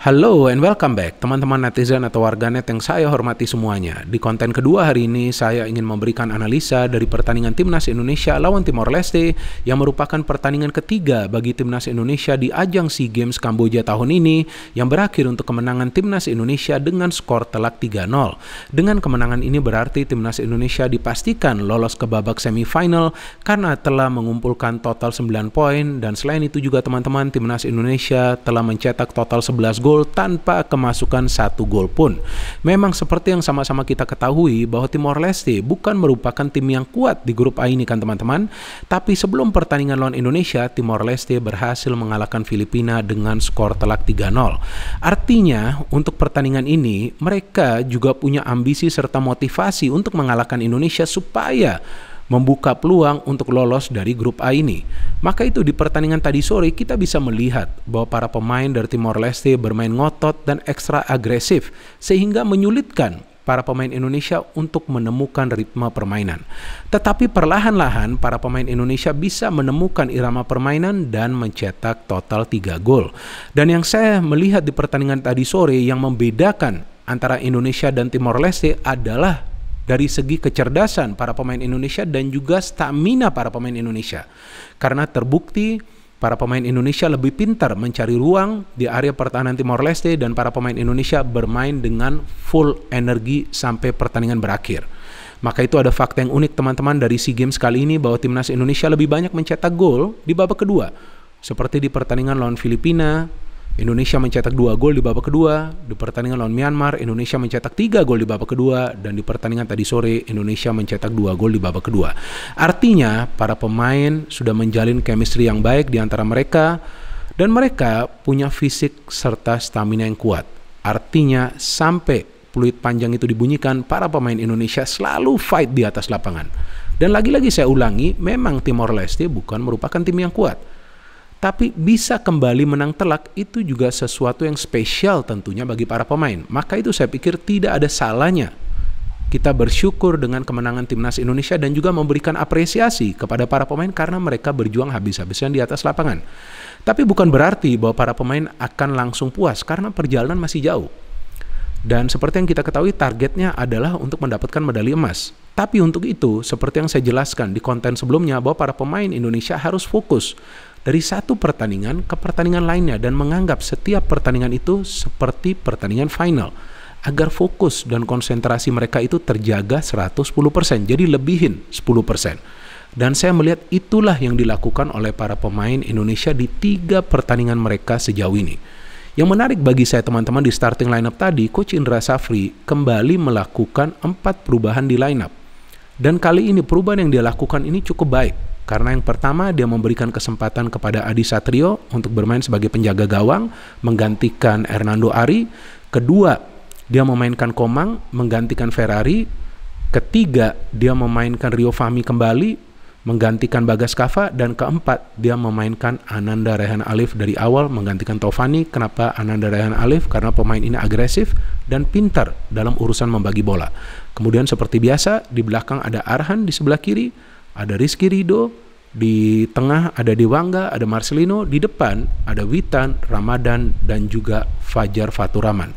Halo and welcome back teman-teman netizen atau warganet yang saya hormati semuanya. Di konten kedua hari ini saya ingin memberikan analisa dari pertandingan Timnas Indonesia lawan Timor Leste yang merupakan pertandingan ketiga bagi Timnas Indonesia di ajang SEA Games Kamboja tahun ini yang berakhir untuk kemenangan Timnas Indonesia dengan skor telak 3-0. Dengan kemenangan ini berarti Timnas Indonesia dipastikan lolos ke babak semifinal karena telah mengumpulkan total 9 poin, dan selain itu juga teman-teman, Timnas Indonesia telah mencetak total 11 gol tanpa kemasukan 1 gol pun. Memang seperti yang sama-sama kita ketahui bahwa Timor Leste bukan merupakan tim yang kuat di grup A ini kan teman-teman. Tapi sebelum pertandingan lawan Indonesia, Timor Leste berhasil mengalahkan Filipina dengan skor telak 3-0. Artinya untuk pertandingan ini mereka juga punya ambisi serta motivasi untuk mengalahkan Indonesia supaya membuka peluang untuk lolos dari grup A ini. Maka itu di pertandingan tadi sore kita bisa melihat bahwa para pemain dari Timor Leste bermain ngotot dan ekstra agresif sehingga menyulitkan para pemain Indonesia untuk menemukan ritme permainan. Tetapi perlahan-lahan para pemain Indonesia bisa menemukan irama permainan dan mencetak total 3 gol. Dan yang saya melihat di pertandingan tadi sore yang membedakan antara Indonesia dan Timor Leste adalah dari segi kecerdasan para pemain Indonesia dan juga stamina para pemain Indonesia. Karena terbukti para pemain Indonesia lebih pintar mencari ruang di area pertahanan Timor Leste dan para pemain Indonesia bermain dengan full energi sampai pertandingan berakhir. Maka itu ada fakta yang unik teman-teman dari SEA Games kali ini bahwa Timnas Indonesia lebih banyak mencetak gol di babak kedua. Seperti di pertandingan lawan Filipina, Indonesia mencetak 2 gol di babak kedua. Di pertandingan lawan Myanmar, Indonesia mencetak 3 gol di babak kedua. Dan di pertandingan tadi sore, Indonesia mencetak 2 gol di babak kedua. Artinya, para pemain sudah menjalin chemistry yang baik di antara mereka. Dan mereka punya fisik serta stamina yang kuat. Artinya, sampai peluit panjang itu dibunyikan, para pemain Indonesia selalu fight di atas lapangan. Dan lagi-lagi saya ulangi, memang Timor Leste bukan merupakan tim yang kuat. Tapi bisa kembali menang telak itu juga sesuatu yang spesial tentunya bagi para pemain. Maka itu saya pikir tidak ada salahnya kita bersyukur dengan kemenangan Timnas Indonesia dan juga memberikan apresiasi kepada para pemain karena mereka berjuang habis-habisan di atas lapangan. Tapi bukan berarti bahwa para pemain akan langsung puas karena perjalanan masih jauh. Dan seperti yang kita ketahui targetnya adalah untuk mendapatkan medali emas. Tapi untuk itu, seperti yang saya jelaskan di konten sebelumnya bahwa para pemain Indonesia harus fokus dari satu pertandingan ke pertandingan lainnya dan menganggap setiap pertandingan itu seperti pertandingan final agar fokus dan konsentrasi mereka itu terjaga 110%, jadi lebihin 10%. Dan saya melihat itulah yang dilakukan oleh para pemain Indonesia di 3 pertandingan mereka sejauh ini. Yang menarik bagi saya teman-teman di starting lineup tadi, Coach Indra Safri kembali melakukan 4 perubahan di lineup. Dan kali ini perubahan yang dia lakukan ini cukup baik. Karena yang pertama dia memberikan kesempatan kepada Adi Satrio untuk bermain sebagai penjaga gawang menggantikan Hernando Ari. Kedua, dia memainkan Komang menggantikan Ferrari. Ketiga, dia memainkan Rio Fahmi kembali menggantikan Bagas Kava. Dan keempat, dia memainkan Ananda Rehan Alif dari awal menggantikan Taufani. Kenapa Ananda Rehan Alif? Karena pemain ini agresif dan pintar dalam urusan membagi bola. Kemudian seperti biasa di belakang ada Arhan, di sebelah kiri ada Rizky Ridho, di tengah ada Dewangga, ada Marcelino, di depan ada Witan, Ramadan, dan juga Fajar Faturaman.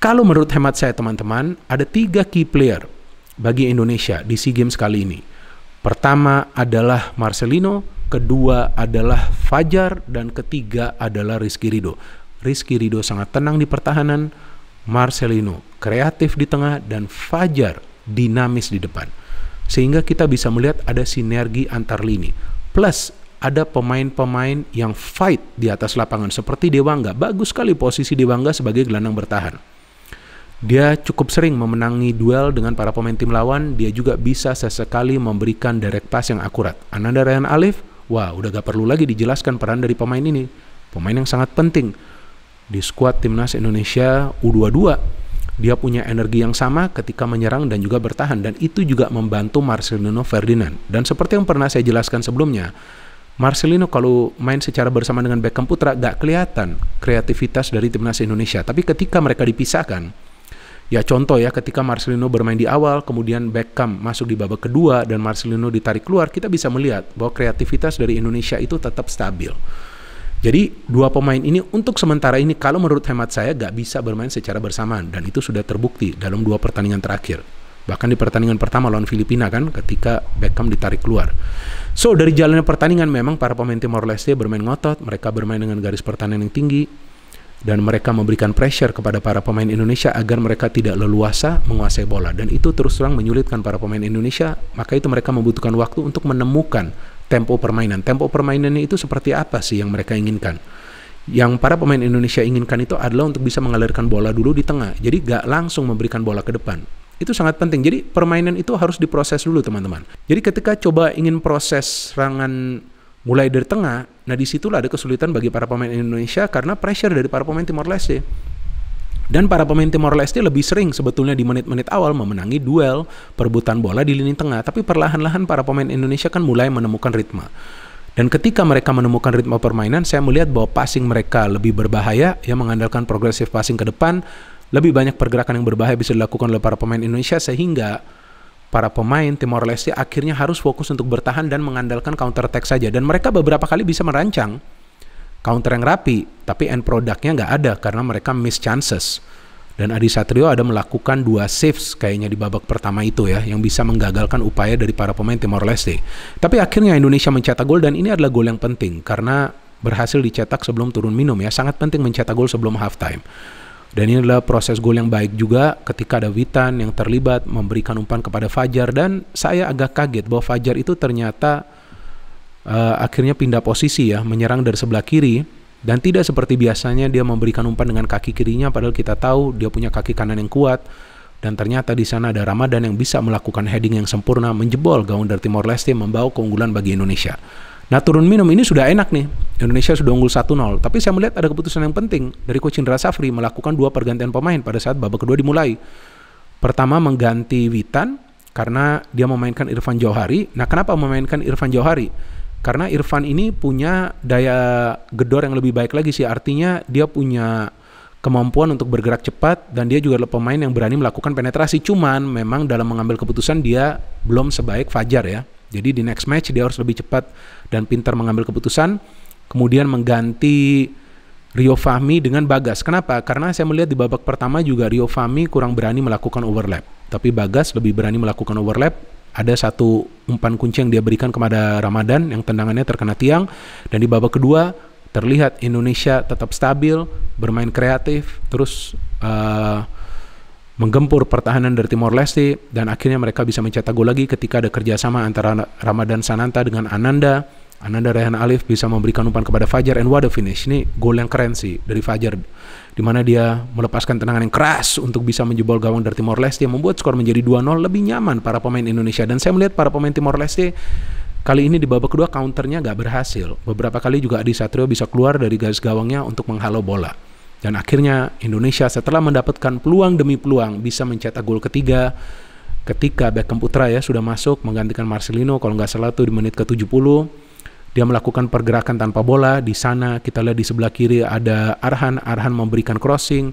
Kalau menurut hemat saya teman-teman, ada 3 key player bagi Indonesia di SEA Games kali ini. Pertama adalah Marcelino, kedua adalah Fajar, dan ketiga adalah Rizky Ridho. Rizky Ridho sangat tenang di pertahanan, Marcelino kreatif di tengah, dan Fajar dinamis di depan. Sehingga kita bisa melihat ada sinergi antar lini. Plus ada pemain-pemain yang fight di atas lapangan seperti Dewangga. Bagus sekali posisi Dewangga sebagai gelandang bertahan. Dia cukup sering memenangi duel dengan para pemain tim lawan. Dia juga bisa sesekali memberikan direct pass yang akurat. Ananda Rehan Alif, wah udah gak perlu lagi dijelaskan peran dari pemain ini. Pemain yang sangat penting di skuad Timnas Indonesia U22. Dia punya energi yang sama ketika menyerang dan juga bertahan. Dan itu juga membantu Marcelino Ferdinand. Dan seperti yang pernah saya jelaskan sebelumnya, Marcelino kalau main secara bersama dengan Beckham Putra gak kelihatan kreativitas dari Timnas Indonesia. Tapi ketika mereka dipisahkan, ya contoh ya ketika Marcelino bermain di awal, kemudian Beckham masuk di babak kedua dan Marcelino ditarik keluar, kita bisa melihat bahwa kreativitas dari Indonesia itu tetap stabil. Jadi dua pemain ini untuk sementara ini kalau menurut hemat saya gak bisa bermain secara bersamaan, dan itu sudah terbukti dalam dua pertandingan terakhir. Bahkan di pertandingan pertama lawan Filipina kan, ketika Beckham ditarik keluar. So dari jalannya pertandingan memang para pemain Timor Leste bermain ngotot, mereka bermain dengan garis pertahanan yang tinggi, dan mereka memberikan pressure kepada para pemain Indonesia agar mereka tidak leluasa menguasai bola, dan itu terus terang menyulitkan para pemain Indonesia. Maka itu mereka membutuhkan waktu untuk menemukan tempo permainan. Tempo permainannya itu seperti apa sih yang mereka inginkan? Yang para pemain Indonesia inginkan itu adalah untuk bisa mengalirkan bola dulu di tengah, jadi gak langsung memberikan bola ke depan. Itu sangat penting. Jadi permainan itu harus diproses dulu teman-teman. Jadi ketika coba ingin proses serangan mulai dari tengah, nah disitulah ada kesulitan bagi para pemain Indonesia karena pressure dari para pemain Timor Leste. Dan para pemain Timor Leste lebih sering sebetulnya di menit-menit awal memenangi duel perebutan bola di lini tengah, tapi perlahan-lahan para pemain Indonesia kan mulai menemukan ritme. Dan ketika mereka menemukan ritme permainan, saya melihat bahwa passing mereka lebih berbahaya, yang mengandalkan progressive passing ke depan, lebih banyak pergerakan yang berbahaya bisa dilakukan oleh para pemain Indonesia, sehingga para pemain Timor Leste akhirnya harus fokus untuk bertahan dan mengandalkan counter attack saja. Dan mereka beberapa kali bisa merancang counter yang rapi, tapi end produknya nggak ada karena mereka miss chances. Dan Adi Satrio ada melakukan 2 saves kayaknya di babak pertama itu ya, yang bisa menggagalkan upaya dari para pemain Timor Leste. Tapi akhirnya Indonesia mencetak gol, dan ini adalah gol yang penting karena berhasil dicetak sebelum turun minum ya. Sangat penting mencetak gol sebelum halftime. Dan ini adalah proses gol yang baik juga ketika ada Witan yang terlibat memberikan umpan kepada Fajar, dan saya agak kaget bahwa Fajar itu ternyata akhirnya pindah posisi ya, menyerang dari sebelah kiri, dan tidak seperti biasanya dia memberikan umpan dengan kaki kirinya, padahal kita tahu dia punya kaki kanan yang kuat. Dan ternyata di sana ada Ramadan yang bisa melakukan heading yang sempurna, menjebol gawang dari Timor Leste, membawa keunggulan bagi Indonesia. Nah turun minum ini sudah enak nih, Indonesia sudah unggul 1-0, tapi saya melihat ada keputusan yang penting dari Coach Indra Safri melakukan 2 pergantian pemain pada saat babak kedua dimulai. Pertama mengganti Witan karena dia memainkan Irfan Jauhari. Nah kenapa memainkan Irfan Jauhari? Karena Irfan ini punya daya gedor yang lebih baik lagi sih, artinya dia punya kemampuan untuk bergerak cepat, dan dia juga adalah pemain yang berani melakukan penetrasi. Cuman memang dalam mengambil keputusan dia belum sebaik Fajar ya. Jadi di next match dia harus lebih cepat dan pintar mengambil keputusan. Kemudian mengganti Rio Fahmi dengan Bagas. Kenapa? Karena saya melihat di babak pertama juga Rio Fahmi kurang berani melakukan overlap, tapi Bagas lebih berani melakukan overlap. Ada satu umpan kunci yang dia berikan kepada Ramadan yang tendangannya terkena tiang. Dan di babak kedua terlihat Indonesia tetap stabil, bermain kreatif, terus menggempur pertahanan dari Timor Leste, dan akhirnya mereka bisa mencetak gol lagi ketika ada kerjasama antara Ramadan Sananta dengan Ananda Rehan Alif bisa memberikan umpan kepada Fajar, and what a finish. Ini gol yang keren sih dari Fajar, di mana dia melepaskan tendangan yang keras untuk bisa menjebol gawang dari Timor Leste, yang membuat skor menjadi 2-0, lebih nyaman para pemain Indonesia. Dan saya melihat para pemain Timor Leste kali ini di babak kedua counternya gak berhasil. Beberapa kali juga Adi Satrio bisa keluar dari garis gawangnya untuk menghalau bola. Dan akhirnya Indonesia setelah mendapatkan peluang demi peluang bisa mencetak gol ketiga ketika Beckham Putra ya sudah masuk menggantikan Marcelino, kalau nggak salah tuh di menit ke-70. Dia melakukan pergerakan tanpa bola. Di sana kita lihat di sebelah kiri ada Arhan memberikan crossing,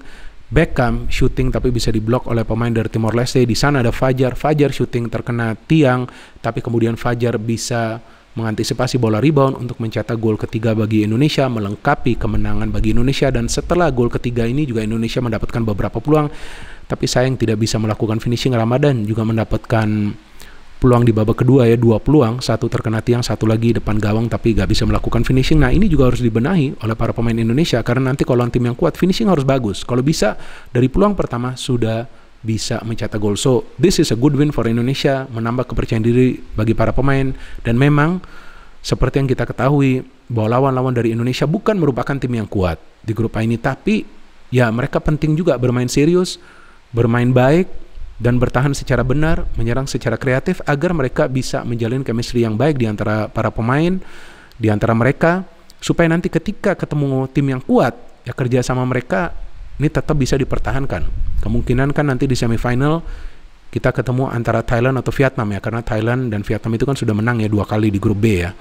Beckham shooting tapi bisa diblok oleh pemain dari Timor Leste. Di sana ada Fajar shooting terkena tiang, tapi kemudian Fajar bisa mengantisipasi bola rebound untuk mencetak gol ketiga bagi Indonesia, melengkapi kemenangan bagi Indonesia. Dan setelah gol ketiga ini juga Indonesia mendapatkan beberapa peluang, tapi sayang tidak bisa melakukan finishing. Ramadan juga mendapatkan peluang di babak kedua ya, 2 peluang, 1 terkena tiang, 1 lagi depan gawang, tapi gak bisa melakukan finishing. Nah ini juga harus dibenahi oleh para pemain Indonesia, karena nanti kalau tim yang kuat, finishing harus bagus. Kalau bisa dari peluang pertama sudah bisa mencetak gol. So this is a good win for Indonesia, menambah kepercayaan diri bagi para pemain. Dan memang seperti yang kita ketahui bahwa lawan-lawan dari Indonesia bukan merupakan tim yang kuat di grup A ini, tapi ya mereka penting juga bermain serius, bermain baik, dan bertahan secara benar, menyerang secara kreatif agar mereka bisa menjalin chemistry yang baik di antara para pemain, di antara mereka, supaya nanti ketika ketemu tim yang kuat ya kerja sama mereka ini tetap bisa dipertahankan. Kemungkinan kan nanti di semifinal kita ketemu antara Thailand atau Vietnam ya, karena Thailand dan Vietnam itu kan sudah menang ya 2 kali di grup B ya.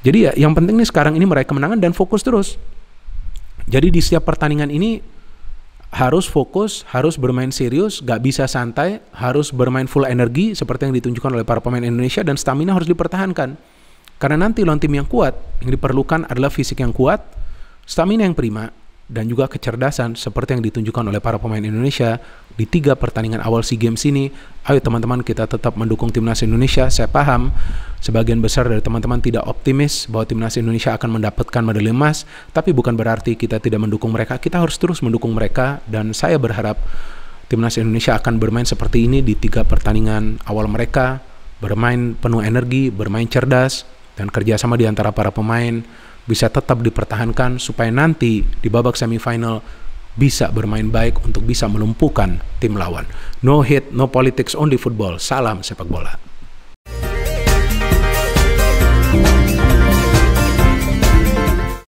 Jadi ya yang penting nih sekarang ini meraih kemenangan dan fokus terus. Jadi di setiap pertandingan ini harus fokus, harus bermain serius, gak bisa santai, harus bermain full energi seperti yang ditunjukkan oleh para pemain Indonesia, dan stamina harus dipertahankan. Karena nanti lawan tim yang kuat, yang diperlukan adalah fisik yang kuat, Stamina yang prima dan juga kecerdasan seperti yang ditunjukkan oleh para pemain Indonesia di 3 pertandingan awal SEA Games ini. Ayo teman-teman, kita tetap mendukung Timnas Indonesia. Saya paham sebagian besar dari teman-teman tidak optimis bahwa Timnas Indonesia akan mendapatkan medali emas, tapi bukan berarti kita tidak mendukung mereka. Kita harus terus mendukung mereka, dan saya berharap Timnas Indonesia akan bermain seperti ini di 3 pertandingan awal mereka, bermain penuh energi, bermain cerdas, dan kerjasama di antara para pemain bisa tetap dipertahankan supaya nanti di babak semifinal bisa bermain baik untuk bisa melumpuhkan tim lawan. No hate, no politics, only football. Salam sepak bola.